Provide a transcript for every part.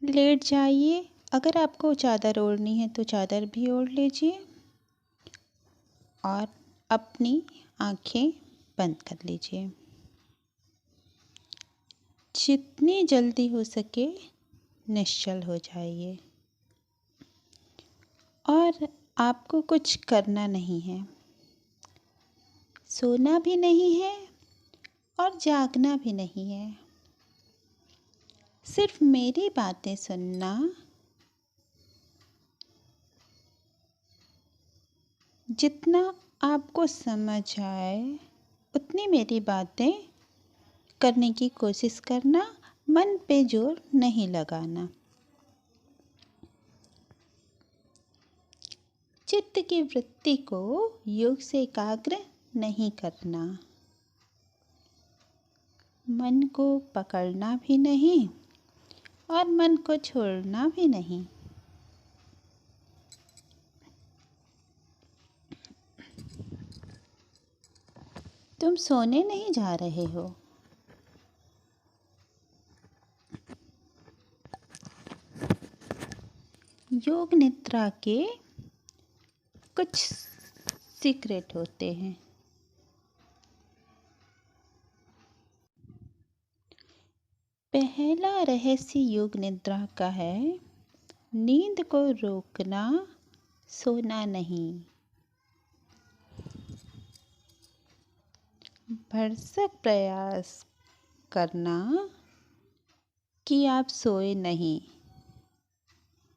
Late जाइए। अगर आपको चादर ओढ़नी है तो चादर भी ओढ़ लीजिए और अपनी आँखें बंद कर लीजिए। जितनी जल्दी हो सके निश्चल हो जाइए और आपको कुछ करना नहीं है, सोना भी नहीं है और जागना भी नहीं है। सिर्फ मेरी बातें सुनना, जितना आपको समझ आए उतनी मेरी बातें करने की कोशिश करना, मन पे जोर नहीं लगाना। चित्त की वृत्ति को योग से एकाग्र नहीं करना, मन को पकड़ना भी नहीं और मन को छोड़ना भी नहीं। तुम सोने नहीं जा रहे हो, योग निद्रा के कुछ सीक्रेट होते हैं। पहला रहस्य योग निद्रा का है, नींद को रोकना, सोना नहीं। भरसक प्रयास करना कि आप सोए नहीं।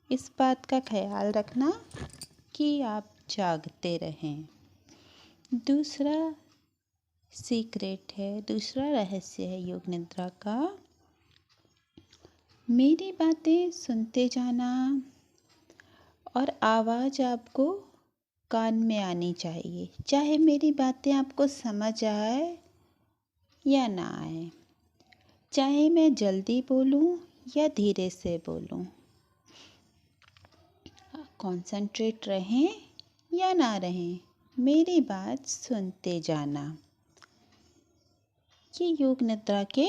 इस बात का ख्याल रखना कि आप जागते रहें। दूसरा सीक्रेट है, दूसरा रहस्य है योग निद्रा का, मेरी बातें सुनते जाना और आवाज़ आपको कान में आनी चाहिए, चाहे मेरी बातें आपको समझ आए या ना आए, चाहे मैं जल्दी बोलूं या धीरे से बोलूं, कंसंट्रेट रहें या ना रहें, मेरी बात सुनते जाना। ये योग निद्रा के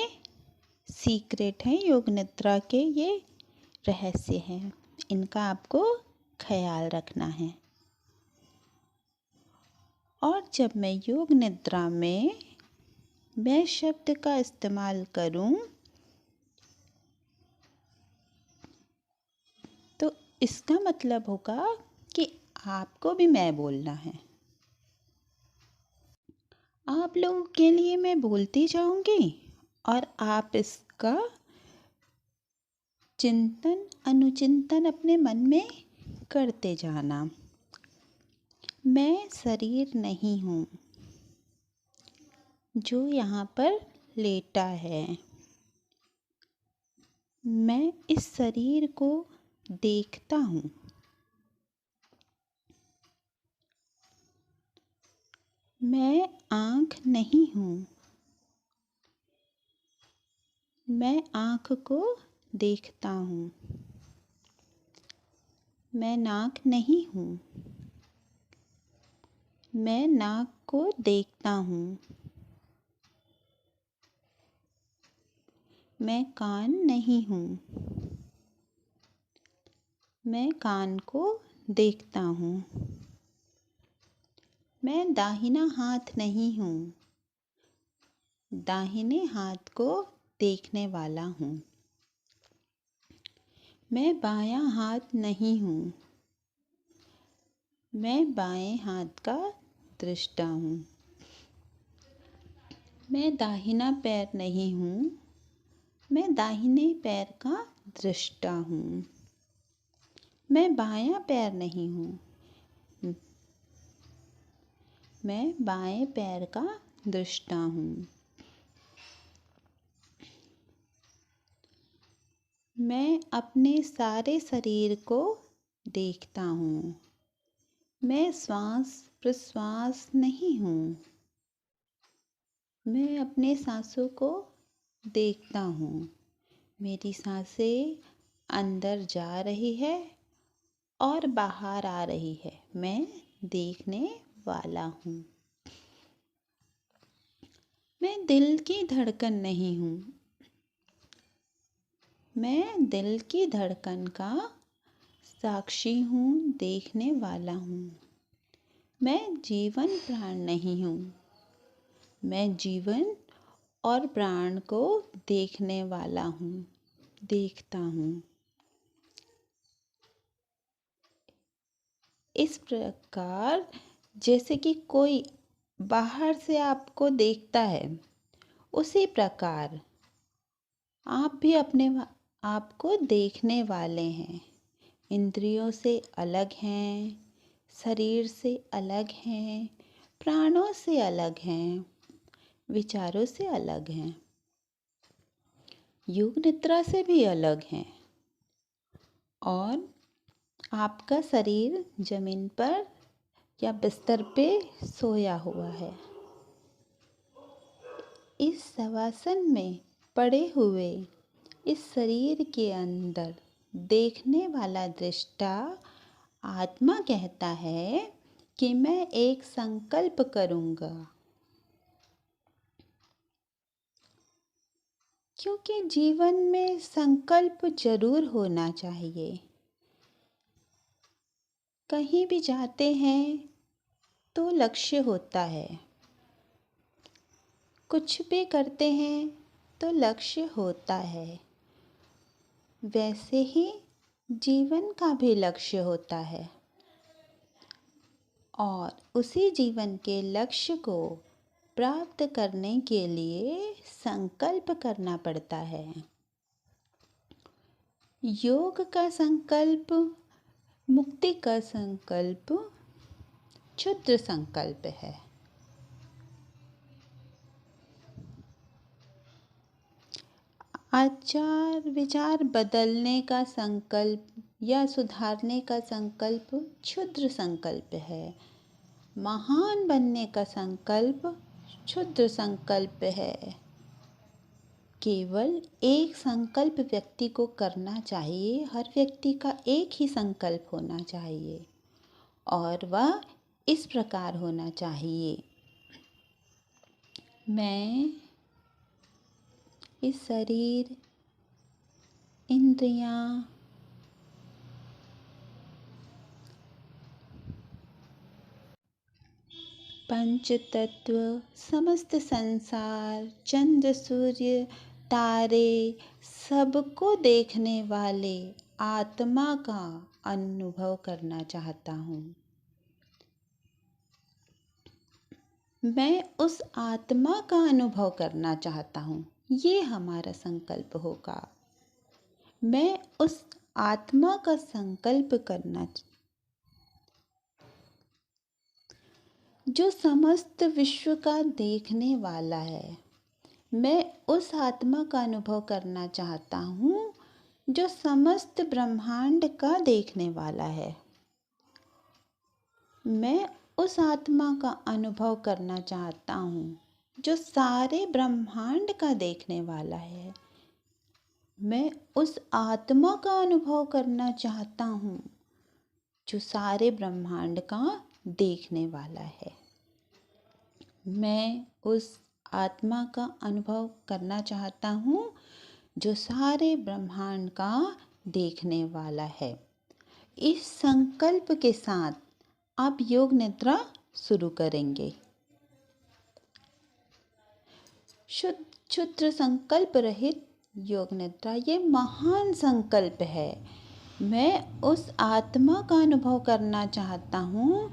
सीक्रेट हैं, योग निद्रा के ये रहस्य हैं, इनका आपको ख्याल रखना है। और जब मैं योग निद्रा में मैं शब्द का इस्तेमाल करूं तो इसका मतलब होगा कि आपको भी मैं बोलना है। आप लोगों के लिए मैं बोलती जाऊंगी और आप इसका चिंतन अनुचिंतन अपने मन में करते जाना। मैं शरीर नहीं हूँ जो यहाँ पर लेटा है, मैं इस शरीर को देखता हूँ। मैं आँख नहीं हूँ, मैं आँख को देखता हूँ। मैं नाक नहीं हूँ, मैं नाक को देखता हूँ। मैं कान नहीं हूँ, मैं कान को देखता हूँ। मैं दाहिना हाथ नहीं हूँ, दाहिने हाथ को देखने वाला हूँ। मैं बायां हाथ नहीं हूँ, मैं बाएं हाथ का दृष्टा हूँ। मैं दाहिना पैर नहीं हूँ, मैं दाहिने पैर का दृष्टा हूँ। मैं बायां पैर नहीं हूँ, मैं बाएं पैर का दृष्टा हूँ। मैं अपने सारे शरीर को देखता हूँ। मैं श्वास प्रश्वास नहीं हूँ, मैं अपने सांसों को देखता हूँ। मेरी सांसें अंदर जा रही है और बाहर आ रही है, मैं देखने वाला हूँ। मैं दिल की धड़कन नहीं हूँ, मैं दिल की धड़कन का साक्षी हूँ, देखने वाला हूँ। मैं जीवन प्राण नहीं हूँ, मैं जीवन और प्राण को देखने वाला हूँ, देखता हूँ। इस प्रकार जैसे कि कोई बाहर से आपको देखता है, उसी प्रकार आप भी अपने आप को देखने वाले हैं। इंद्रियों से अलग हैं, शरीर से अलग हैं, प्राणों से अलग हैं, विचारों से अलग हैं, योग निद्रा से भी अलग हैं। और आपका शरीर जमीन पर या बिस्तर पे सोया हुआ है। इस शवासन में पड़े हुए इस शरीर के अंदर देखने वाला दृष्टा आत्मा कहता है कि मैं एक संकल्प करूँगा, क्योंकि जीवन में संकल्प जरूर होना चाहिए। कहीं भी जाते हैं तो लक्ष्य होता है, कुछ भी करते हैं तो लक्ष्य होता है। वैसे ही जीवन का भी लक्ष्य होता है और उसी जीवन के लक्ष्य को प्राप्त करने के लिए संकल्प करना पड़ता है। योग का संकल्प, मुक्ति का संकल्प क्षुद्र संकल्प है। आचार विचार बदलने का संकल्प या सुधारने का संकल्प क्षुद्र संकल्प है। महान बनने का संकल्प क्षुद्र संकल्प है। केवल एक संकल्प व्यक्ति को करना चाहिए। हर व्यक्ति का एक ही संकल्प होना चाहिए और वह इस प्रकार होना चाहिए। मैं इस शरीर, इंद्रियां, पंच तत्व, समस्त संसार, चंद्र सूर्य तारे सबको देखने वाले आत्मा का अनुभव करना चाहता हूँ। मैं उस आत्मा का अनुभव करना चाहता हूँ। ये हमारा संकल्प होगा। मैं उस आत्मा का संकल्प करना जो समस्त विश्व का देखने वाला है। मैं उस आत्मा का अनुभव करना चाहता हूँ जो समस्त ब्रह्मांड का देखने वाला है। मैं उस आत्मा का अनुभव करना चाहता हूँ जो सारे ब्रह्मांड का देखने वाला है। मैं उस आत्मा का अनुभव करना चाहता हूँ जो सारे ब्रह्मांड का देखने वाला है। मैं उस आत्मा का अनुभव करना चाहता हूँ जो सारे ब्रह्मांड का देखने वाला है। इस संकल्प के साथ आप योग निद्रा शुरू करेंगे। शुद्ध क्षुद्र संकल्प रहित योग निद्रा ये महान संकल्प है। मैं उस आत्मा का अनुभव करना चाहता हूँ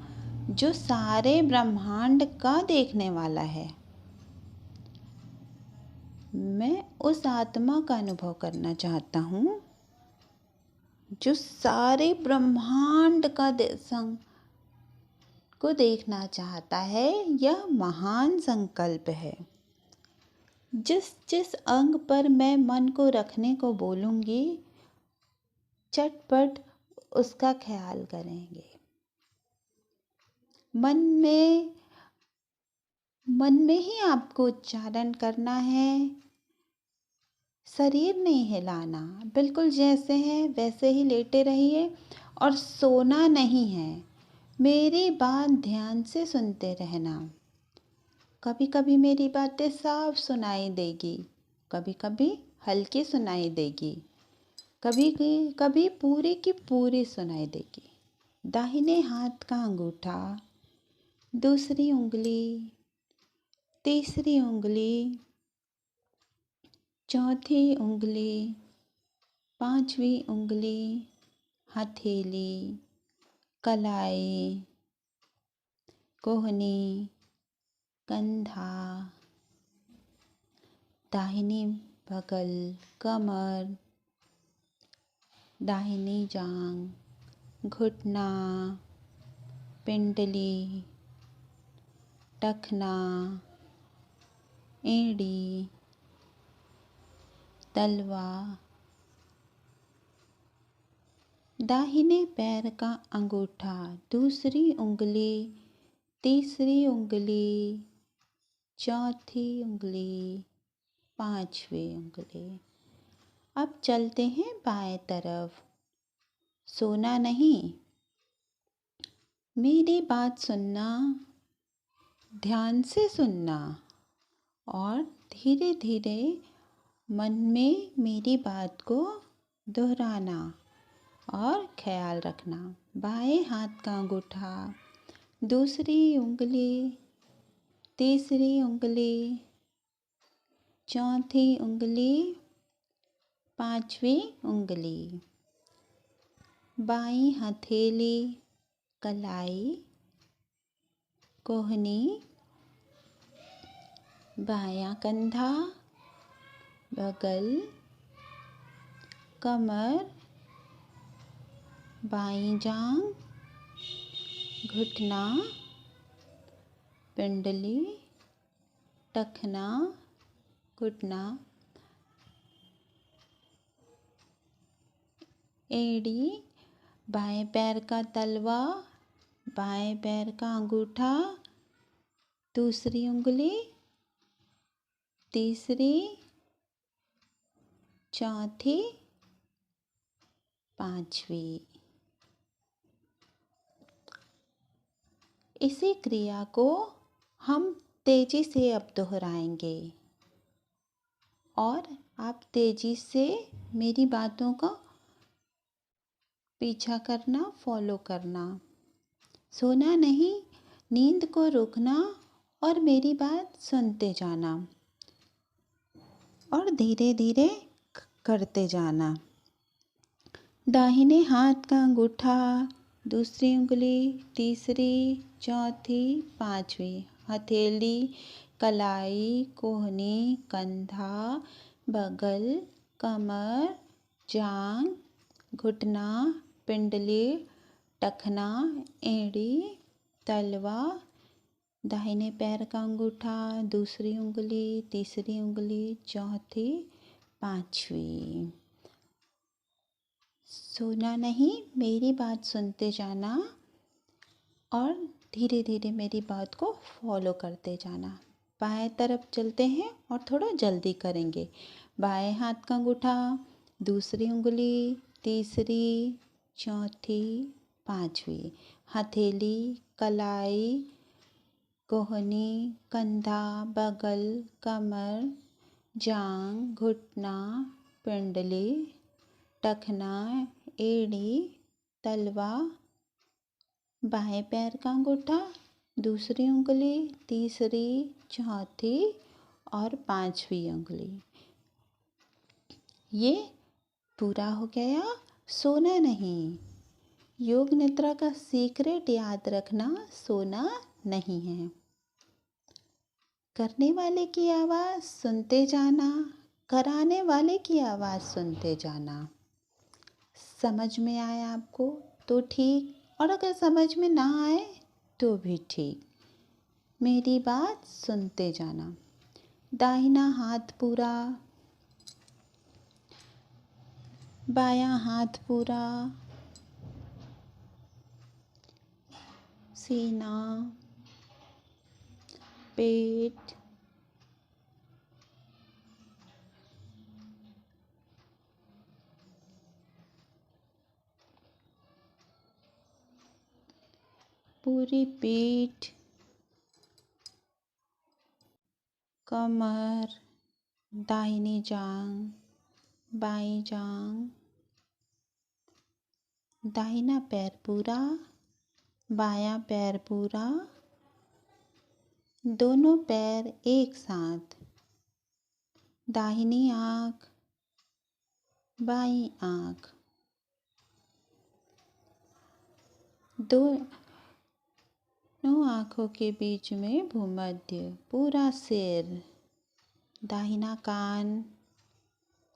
जो सारे ब्रह्मांड का देखने वाला है। मैं उस आत्मा का अनुभव करना चाहता हूँ जो सारे ब्रह्मांड का को देखना चाहता है। यह महान संकल्प है। जिस जिस अंग पर मैं मन को रखने को बोलूँगी, चटपट उसका ख्याल करेंगे। मन में ही आपको उच्चारण करना है। शरीर नहीं हिलाना, बिल्कुल जैसे है वैसे ही लेटे रहिए और सोना नहीं है। मेरी बात ध्यान से सुनते रहना। कभी कभी मेरी बातें साफ सुनाई देगी, कभी कभी हल्की सुनाई देगी। कभी कभी पूरी की पूरी सुनाई देगी। दाहिने हाथ का अंगूठा, दूसरी उंगली, तीसरी उंगली, चौथी उंगली, पांचवी उंगली, हथेली, कलाई, कोहनी, कंधा, दाहिनी बगल, कमर, दाहिनी जांघ, घुटना, पिंडली, टखना, एड़ी, तलवा, दाहिने पैर का अंगूठा, दूसरी उंगली, तीसरी उंगली, चौथी उंगली, पांचवी उंगली। अब चलते हैं बाएं तरफ। सोना नहीं, मेरी बात सुनना, ध्यान से सुनना और धीरे धीरे मन में मेरी बात को दोहराना और ख्याल रखना। बाएं हाथ का अंगूठा, दूसरी उंगली, तीसरी उंगली, चौथी उंगली, पांचवी उंगली, बाईं हथेली, कलाई, कोहनी, बायां कंधा, बगल, कमर, बाईं जांघ, घुटना, पिंडली, टखना, घुटना, एड़ी, बाएं पैर का तलवा, बाएं पैर का अंगूठा, दूसरी उंगली, तीसरी, चौथी, पांचवी। इसी क्रिया को हम तेजी से अब दोहराएंगे और आप तेजी से मेरी बातों का पीछा करना, फॉलो करना। सोना नहीं, नींद को रोकना और मेरी बात सुनते जाना और धीरे धीरे करते जाना। दाहिने हाथ का अंगूठा, दूसरी उंगली, तीसरी, चौथी, पांचवी, हथेली, कलाई, कोहनी, कंधा, बगल, कमर, जांघ, घुटना, पिंडली, टखना, एड़ी, तलवा, दाहिने पैर का अंगूठा, दूसरी उंगली, तीसरी उंगली, चौथी, पांचवी। सोना नहीं, मेरी बात सुनते जाना और धीरे धीरे मेरी बात को फॉलो करते जाना। बाएं तरफ चलते हैं और थोड़ा जल्दी करेंगे। बाएं हाथ का अंगूठा, दूसरी उंगली, तीसरी, चौथी, पांचवी, हथेली, कलाई, कोहनी, कंधा, बगल, कमर, जांघ, घुटना, पिंडली, टखना, एड़ी, तलवा, बाएं पैर का अंगूठा, दूसरी उंगली, तीसरी, चौथी और पांचवी उंगली। ये पूरा हो गया। सोना नहीं, योग निद्रा का सीक्रेट याद रखना, सोना नहीं है। करने वाले की आवाज़ सुनते जाना, कराने वाले की आवाज़ सुनते जाना। समझ में आए आपको तो ठीक, और अगर समझ में ना आए तो भी ठीक। मेरी बात सुनते जाना। दाहिना हाथ पूरा, बायां हाथ पूरा, सीना, पेट, पूरी पीठ, कमर, दाहिनी जांघ, बाईं जांघ, दाहिना पैर पूरा, बायां पैर पूरा, दोनों पैर एक साथ, दाहिनी आँख, बाईं आँख, दोनों आँखों के बीच में भूमध्य, पूरा सिर, दाहिना कान,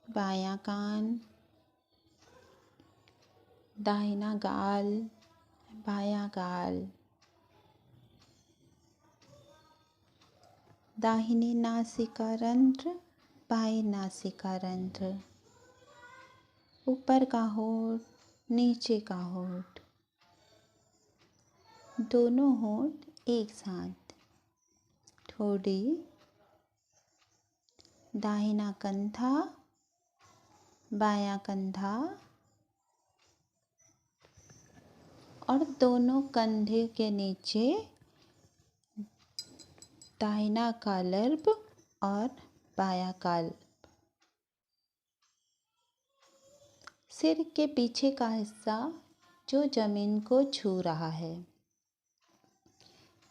बायां कान, दाहिना गाल, बायां गाल, दाहिनी नासिका रंध्र, बाईं नासिका रंध्र, ऊपर का होंठ, नीचे का होंठ, दोनों होंठ एक साथ, ठोड़ी, दाहिना कंधा, बायां कंधा और दोनों कंधे के नीचे दाहिना कॉलर और बायां कॉलर। सिर के पीछे का हिस्सा जो जमीन को छू रहा है,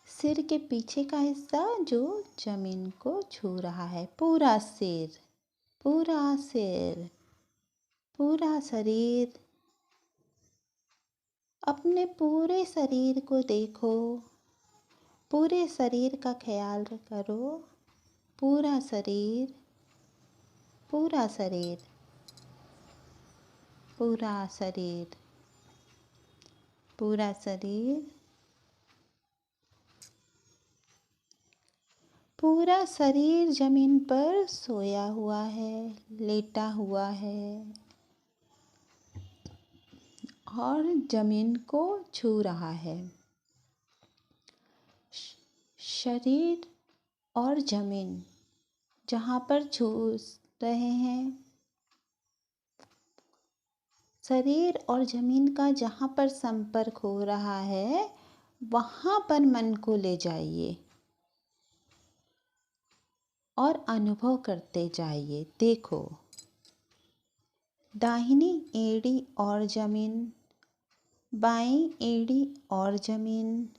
सिर के पीछे का हिस्सा जो जमीन को छू रहा है, पूरा सिर, पूरा सिर, पूरा शरीर। अपने पूरे शरीर को देखो, पूरे शरीर का ख्याल करो, पूरा शरीर, पूरा शरीर, पूरा शरीर, पूरा शरीर, पूरा शरीर जमीन पर सोया हुआ है, लेटा हुआ है और जमीन को छू रहा है। शरीर और जमीन जहाँ पर छू रहे हैं, शरीर और जमीन का जहाँ पर संपर्क हो रहा है, वहाँ पर मन को ले जाइए और अनुभव करते जाइए। देखो, दाहिनी एड़ी और जमीन, बाईं एड़ी और जमीन,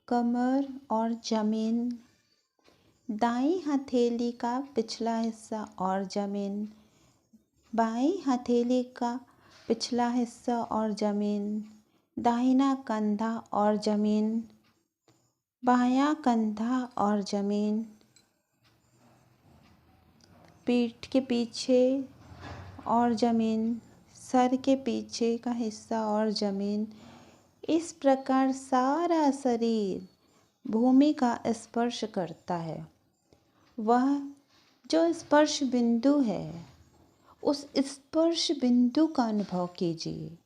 कमर और जमीन, दाईं हथेली का पिछला हिस्सा और जमीन, बाईं हथेली का पिछला हिस्सा और जमीन, दाहिना कंधा और जमीन, बायां कंधा और जमीन, पीठ के पीछे और जमीन, सर के पीछे का हिस्सा और जमीन। इस प्रकार सारा शरीर भूमि का स्पर्श करता है। वह जो स्पर्श बिंदु है, उस स्पर्श बिंदु का अनुभव कीजिए।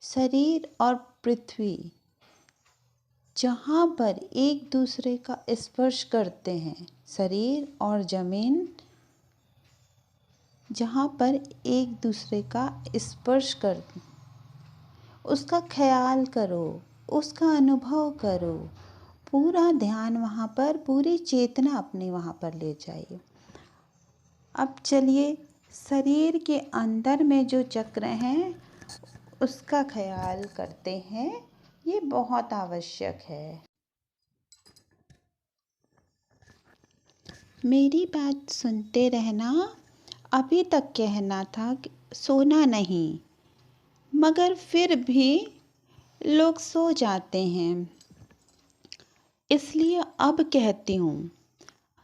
शरीर और पृथ्वी जहाँ पर एक दूसरे का स्पर्श करते हैं, शरीर और जमीन जहाँ पर एक दूसरे का स्पर्श करते, उसका ख्याल करो, उसका अनुभव करो। पूरा ध्यान वहाँ पर, पूरी चेतना अपने वहाँ पर ले जाइए। अब चलिए, शरीर के अंदर में जो चक्र हैं उसका ख्याल करते हैं। ये बहुत आवश्यक है। मेरी बात सुनते रहना। अभी तक कहना था कि सोना नहीं, मगर फिर भी लोग सो जाते हैं, इसलिए अब कहती हूँ,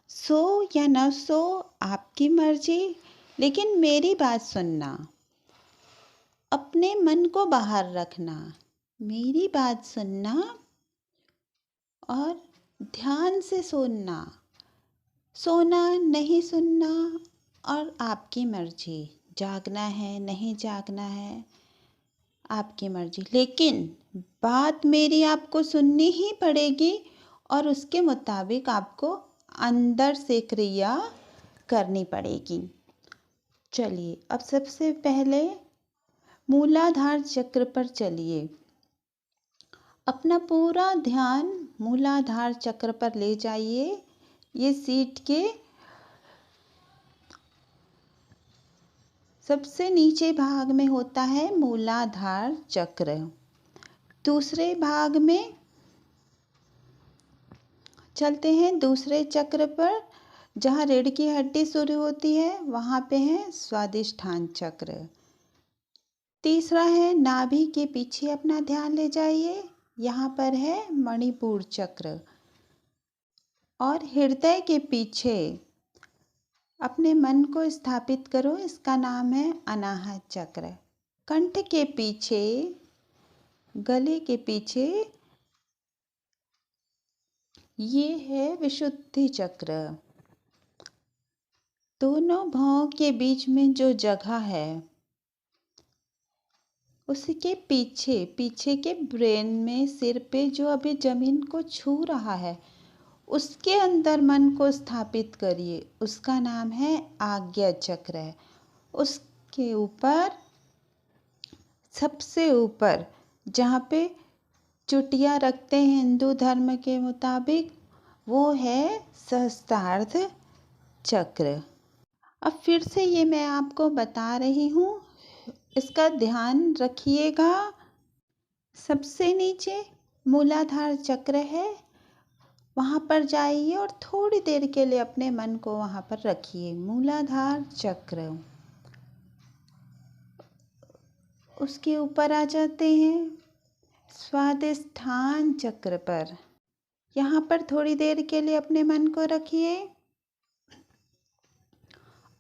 सो या न सो आपकी मर्जी, लेकिन मेरी बात सुनना। अपने मन को बाहर रखना, मेरी बात सुनना और ध्यान से सुनना। सोना नहीं सुनना और आपकी मर्जी, जागना है नहीं जागना है आपकी मर्जी, लेकिन बात मेरी आपको सुननी ही पड़ेगी और उसके मुताबिक आपको अंदर से क्रिया करनी पड़ेगी। चलिए, अब सबसे पहले मूलाधार चक्र पर चलिए। अपना पूरा ध्यान मूलाधार चक्र पर ले जाइए। ये सीट के सबसे नीचे भाग में होता है मूलाधार चक्र। दूसरे भाग में चलते हैं, दूसरे चक्र पर जहाँ रीढ़ की हड्डी शुरू होती है वहाँ पे है स्वादिष्ठान चक्र। तीसरा है नाभि के पीछे अपना ध्यान ले जाइए, यहाँ पर है मणिपुर चक्र। और हृदय के पीछे अपने मन को स्थापित करो, इसका नाम है अनाहत चक्र। कंठ के पीछे, गले के पीछे ये है विशुद्धि चक्र। दोनों भौं के बीच में जो जगह है उसके पीछे, पीछे के ब्रेन में, सिर पे जो अभी जमीन को छू रहा है उसके अंदर मन को स्थापित करिए, उसका नाम है आज्ञा चक्र। उसके ऊपर, सबसे ऊपर जहाँ पे चुटिया रखते हैं हिंदू धर्म के मुताबिक, वो है सहस्त्रार्ध चक्र। अब फिर से ये मैं आपको बता रही हूँ, इसका ध्यान रखिएगा। सबसे नीचे मूलाधार चक्र है, वहाँ पर जाइए और थोड़ी देर के लिए अपने मन को वहाँ पर रखिए, मूलाधार चक्र। उसके ऊपर आ जाते हैं स्वादिष्ठान चक्र पर, यहाँ पर थोड़ी देर के लिए अपने मन को रखिए।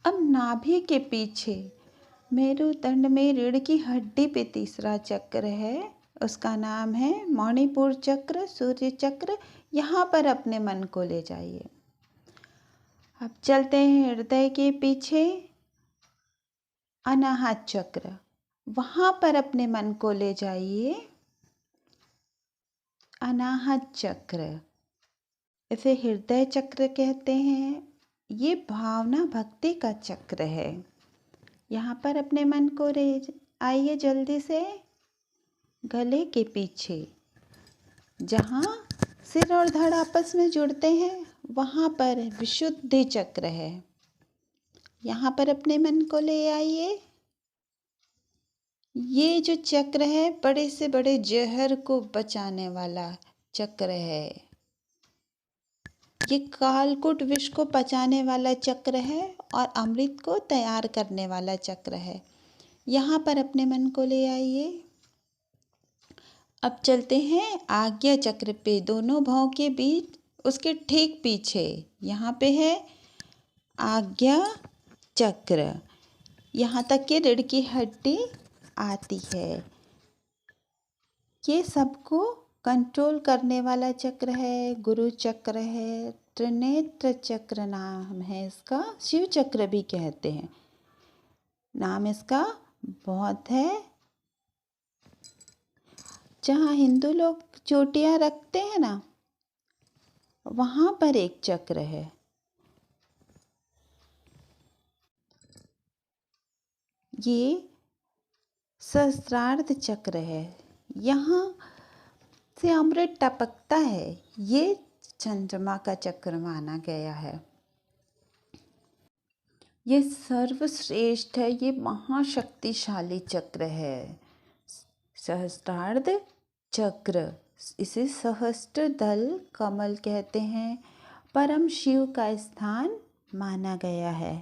अब नाभि के पीछे मेरुदंड में रीढ़ की हड्डी पे तीसरा चक्र है, उसका नाम है मणिपुर चक्र, सूर्य चक्र। यहाँ पर अपने मन को ले जाइए। अब चलते हैं हृदय के पीछे अनाहत चक्र, वहाँ पर अपने मन को ले जाइए। अनाहत चक्र, इसे हृदय चक्र कहते हैं। ये भावना भक्ति का चक्र है। यहाँ पर अपने मन को ले आइए जल्दी से। गले के पीछे जहाँ सिर और धड़ आपस में जुड़ते हैं वहाँ पर विशुद्धि चक्र है, यहाँ पर अपने मन को ले आइए। ये जो चक्र है बड़े से बड़े जहर को बचाने वाला चक्र है, ये कालकूट विष को पचाने वाला चक्र है और अमृत को तैयार करने वाला चक्र है। यहाँ पर अपने मन को ले आइए। अब चलते हैं आज्ञा चक्र पे, दोनों भौं के बीच, उसके ठीक पीछे यहाँ पे है आज्ञा चक्र। यहाँ तक के रीढ़ की हड्डी आती है। ये सबको कंट्रोल करने वाला चक्र है, गुरु चक्र है, त्रिनेत्र चक्र नाम है इसका, शिव चक्र भी कहते हैं, नाम इसका बहुत है। जहाँ हिंदू लोग चोटियाँ रखते हैं ना, वहाँ पर एक चक्र है। ये सहस्त्रार्ध चक्र है, यहाँ से अमृत टपकता है। ये चंद्रमा का चक्र माना गया है। ये सर्वश्रेष्ठ है, ये महाशक्तिशाली चक्र है सहस्त्रार्ध चक्र। इसे सहस्त्र दल कमल कहते हैं, परम शिव का स्थान माना गया है।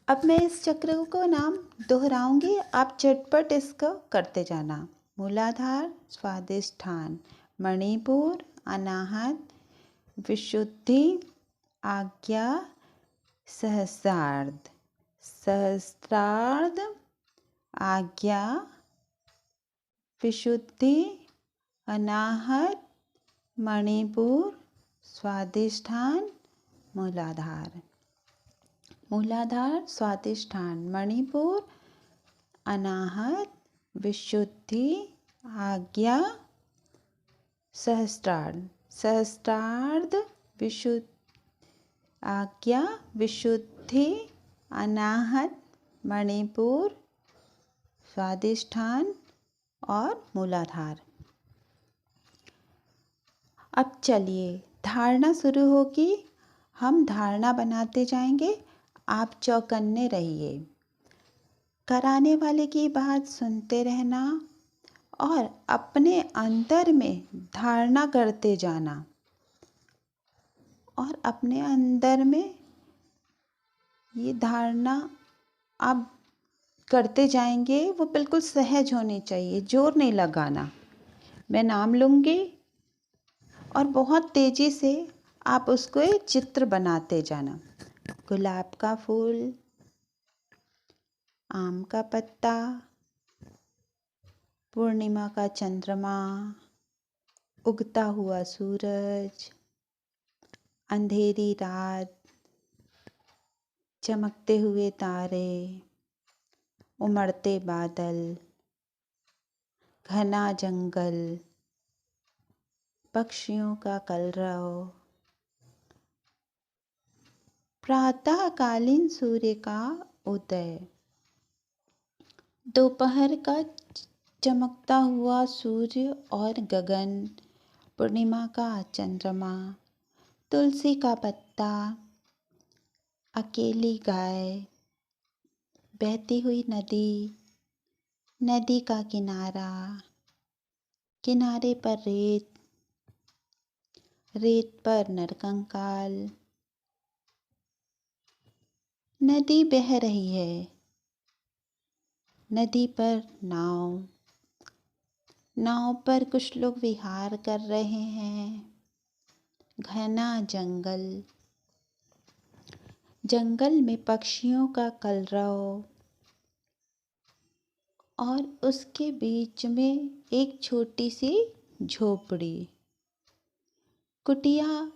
अब मैं इस चक्र को नाम दोहराऊंगी, आप झटपट इसको करते जाना। मूलाधार, स्वादिष्ठान, मणिपुर, अनाहत, विशुद्धि, आज्ञा, सहस्त्रार्ध, सहस्त्रार्ध, आज्ञा, विशुद्धि, अनाहत, मणिपुर, स्वादिष्ठान, मूलाधार। मूलाधार, स्वादिष्ठान, मणिपुर, अनाहत, विशुद्धि, आज्ञा, सहस्त्रार्ध, सहस्त्रार्ध, विशुद्ध, आज्ञा, विशुद्धि, अनाहत, मणिपुर, स्वादिष्ठान और मूलाधार। अब चलिए धारणा शुरू होगी, हम धारणा बनाते जाएंगे, आप चौकन्ने रहिए। कराने वाले की बात सुनते रहना और अपने अंदर में धारणा करते जाना। और अपने अंदर में ये धारणा आप करते जाएंगे, वो बिल्कुल सहज होनी चाहिए, जोर नहीं लगाना। मैं नाम लूँगी और बहुत तेज़ी से आप उसको एक चित्र बनाते जाना। गुलाब का फूल, आम का पत्ता, पूर्णिमा का चंद्रमा, उगता हुआ सूरज, अंधेरी रात, चमकते हुए तारे, उमड़ते बादल, घना जंगल, पक्षियों का कलरव, प्रातःकालीन सूर्य का उदय, दोपहर का चमकता हुआ सूर्य और गगन, पूर्णिमा का चंद्रमा, तुलसी का पत्ता, अकेली गाय, बहती हुई नदी, नदी का किनारा, किनारे पर रेत, रेत पर नरकंकाल, नदी बह रही है, नदी पर नाव, नाव पर कुछ लोग विहार कर रहे हैं, घना जंगल, जंगल में पक्षियों का कलरव और उसके बीच में एक छोटी सी झोपड़ी, कुटिया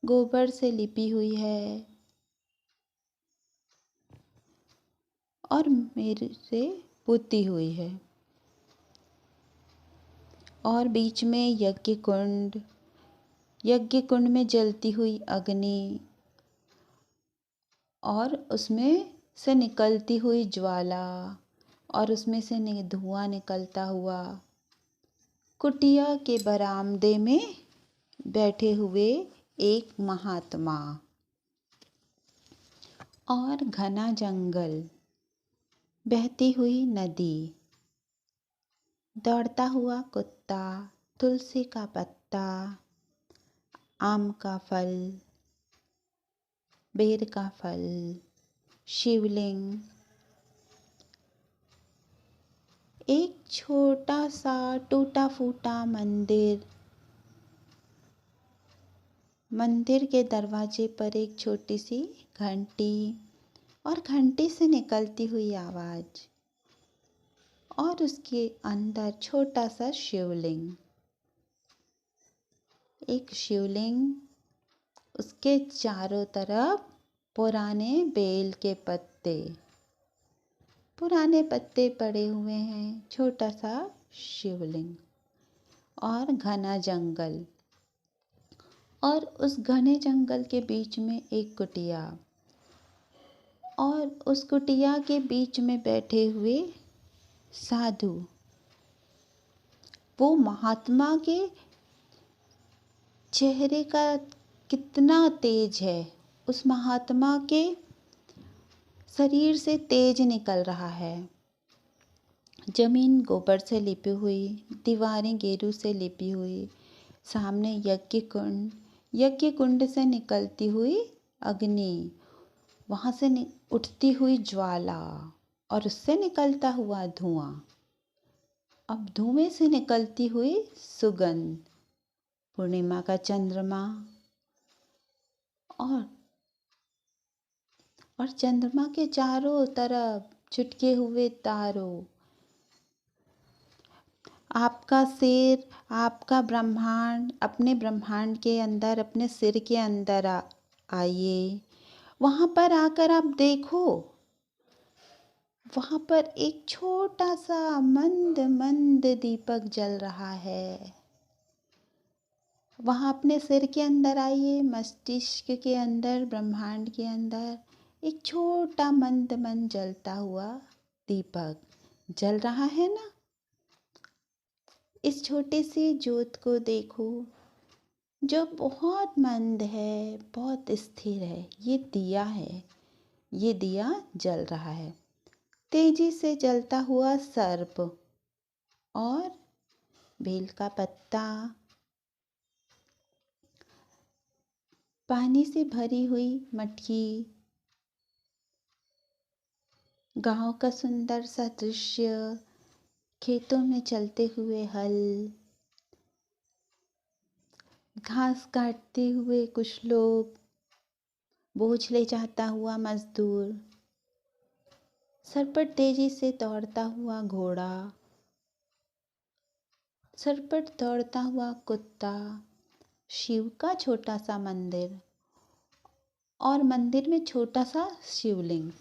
गोबर से लिपी हुई है और मेरे से पुती हुई है। और बीच में यज्ञ कुंड, यज्ञ कुंड में जलती हुई अग्नि और उसमें से निकलती हुई ज्वाला और उसमें से धुआं निकलता हुआ, कुटिया के बरामदे में बैठे हुए एक महात्मा और घना जंगल, बहती हुई नदी, दौड़ता हुआ कुत्ता, तुलसी का पत्ता, आम का फल, बेर का फल, शिवलिंग, एक छोटा सा टूटा फूटा मंदिर, मंदिर के दरवाजे पर एक छोटी सी घंटी और घंटी से निकलती हुई आवाज़ और उसके अंदर छोटा सा शिवलिंग, एक शिवलिंग, उसके चारों तरफ पुराने बेल के पत्ते, पुराने पत्ते पड़े हुए हैं, छोटा सा शिवलिंग और घना जंगल और उस घने जंगल के बीच में एक कुटिया और उस कुटिया के बीच में बैठे हुए साधु। वो महात्मा के चेहरे का कितना तेज है, उस महात्मा के शरीर से तेज निकल रहा है। जमीन गोबर से लिपी हुई, दीवारें गेरू से लिपी हुई, सामने यज्ञ कुंड, यज्ञ कुंड से निकलती हुई अग्नि, वहाँ से उठती हुई ज्वाला और उससे निकलता हुआ धुआं, अब धुएं से निकलती हुई सुगंध, पूर्णिमा का चंद्रमा और चंद्रमा के चारों तरफ छिटके हुए तारों, आपका सिर, आपका ब्रह्मांड, अपने ब्रह्मांड के अंदर, अपने सिर के अंदर आइए। वहाँ पर आकर आप देखो, वहाँ पर एक छोटा सा मंद मंद दीपक जल रहा है। वहाँ अपने सिर के अंदर आइए, मस्तिष्क के अंदर, ब्रह्मांड के अंदर एक छोटा मंद मंद जलता हुआ दीपक जल रहा है ना। इस छोटे से ज्योत को देखो जो बहुत मंद है, बहुत स्थिर है। ये दिया है, ये दिया जल रहा है। तेजी से जलता हुआ सर्प और बेल का पत्ता, पानी से भरी हुई मटकी, गांव का सुंदर सा दृश्य, खेतों में चलते हुए हल, घास काटते हुए कुछ लोग, बोझ ले जाता हुआ मजदूर, सर पर तेजी से दौड़ता हुआ घोड़ा, सर पर दौड़ता हुआ कुत्ता, शिव का छोटा सा मंदिर और मंदिर में छोटा सा शिवलिंग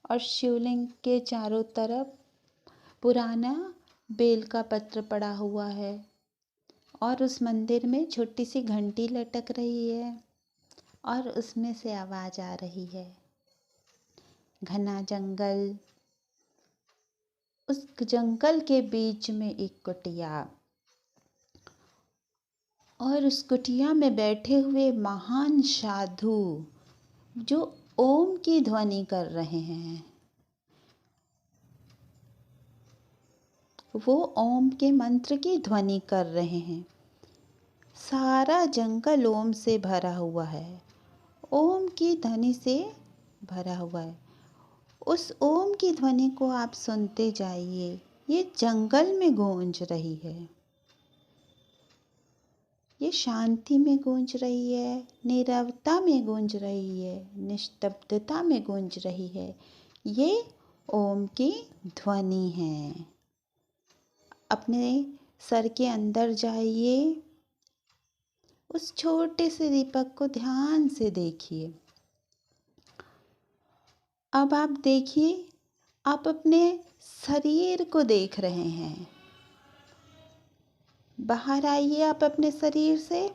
और शिवलिंग के चारों तरफ पुराना बेल का पत्र पड़ा हुआ है और उस मंदिर में छोटी सी घंटी लटक रही है और उसमें से आवाज आ रही है। घना जंगल, उस जंगल के बीच में एक कुटिया और उस कुटिया में बैठे हुए महान साधु जो ओम की ध्वनि कर रहे हैं। वो ओम के मंत्र की ध्वनि कर रहे हैं। सारा जंगल ओम से भरा हुआ है, ओम की ध्वनि से भरा हुआ है। उस ओम की ध्वनि को आप सुनते जाइए, ये जंगल में गूंज रही है, ये शांति में गूंज रही है, नीरवता में गूंज रही है, निस्तब्धता में गूंज रही है। ये ओम की ध्वनि है। अपने सर के अंदर जाइए, उस छोटे से दीपक को ध्यान से देखिए। अब आप देखिए, आप अपने शरीर को देख रहे हैं। बाहर आइए आप अपने शरीर से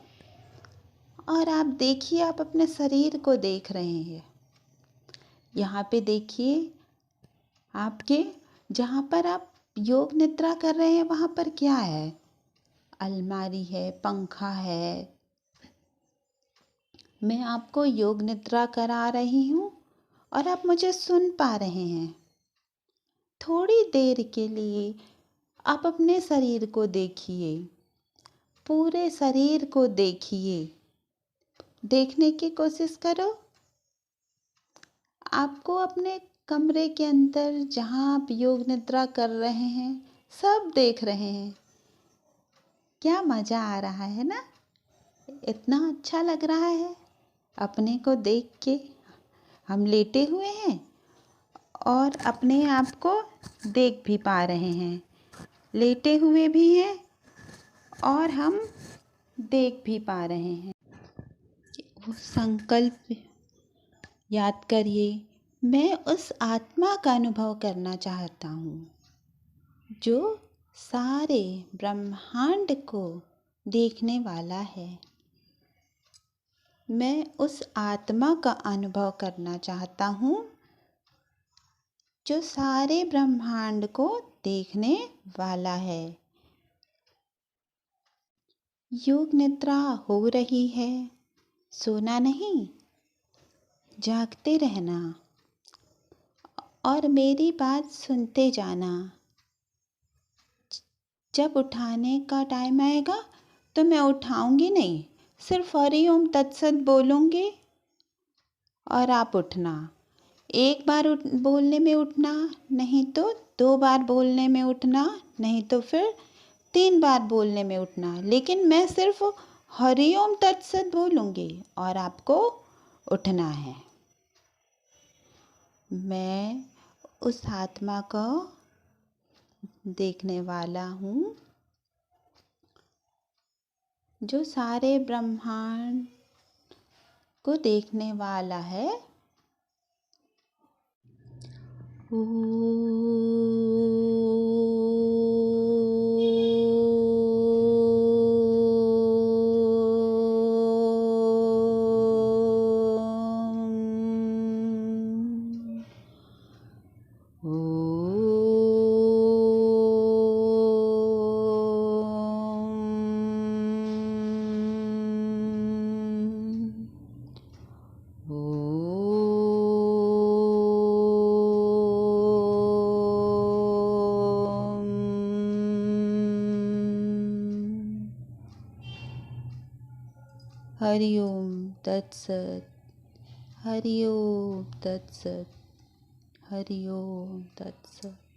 और आप देखिए, आप अपने शरीर को देख रहे हैं। यहाँ पे देखिए, आपके जहाँ पर आप योग निद्रा कर रहे हैं वहाँ पर क्या है? अलमारी है, पंखा है। मैं आपको योग निद्रा करा रही हूँ और आप मुझे सुन पा रहे हैं। थोड़ी देर के लिए आप अपने शरीर को देखिए, पूरे शरीर को देखिए, देखने की कोशिश करो। आपको अपने कमरे के अंदर जहाँ आप योग निद्रा कर रहे हैं सब देख रहे हैं। क्या मज़ा आ रहा है ना? इतना अच्छा लग रहा है अपने को देख के। हम लेटे हुए हैं और अपने आप को देख भी पा रहे हैं, लेटे हुए भी हैं और हम देख भी पा रहे हैं। वो संकल्प याद करिए, मैं उस आत्मा का अनुभव करना चाहता हूँ जो सारे ब्रह्मांड को देखने वाला है। मैं उस आत्मा का अनुभव करना चाहता हूँ जो सारे ब्रह्मांड को देखने वाला है। योग निद्रा हो रही है, सोना नहीं, जागते रहना और मेरी बात सुनते जाना। जब उठाने का टाइम आएगा तो मैं उठाऊंगी नहीं, सिर्फ हरि ओम तत्सत बोलूंगी और आप उठना। एक बार बोलने में उठना, नहीं तो 2 बार बोलने में उठना, नहीं तो फिर 3 बार बोलने में उठना। लेकिन मैं सिर्फ हरि ओम तत्सत बोलूंगी और आपको उठना है। मैं उस आत्मा को देखने वाला हूँ जो सारे ब्रह्मांड को देखने वाला है। हरि ओम तत्सत। हरि ओम तत्सत। हरि ओम तत्सत।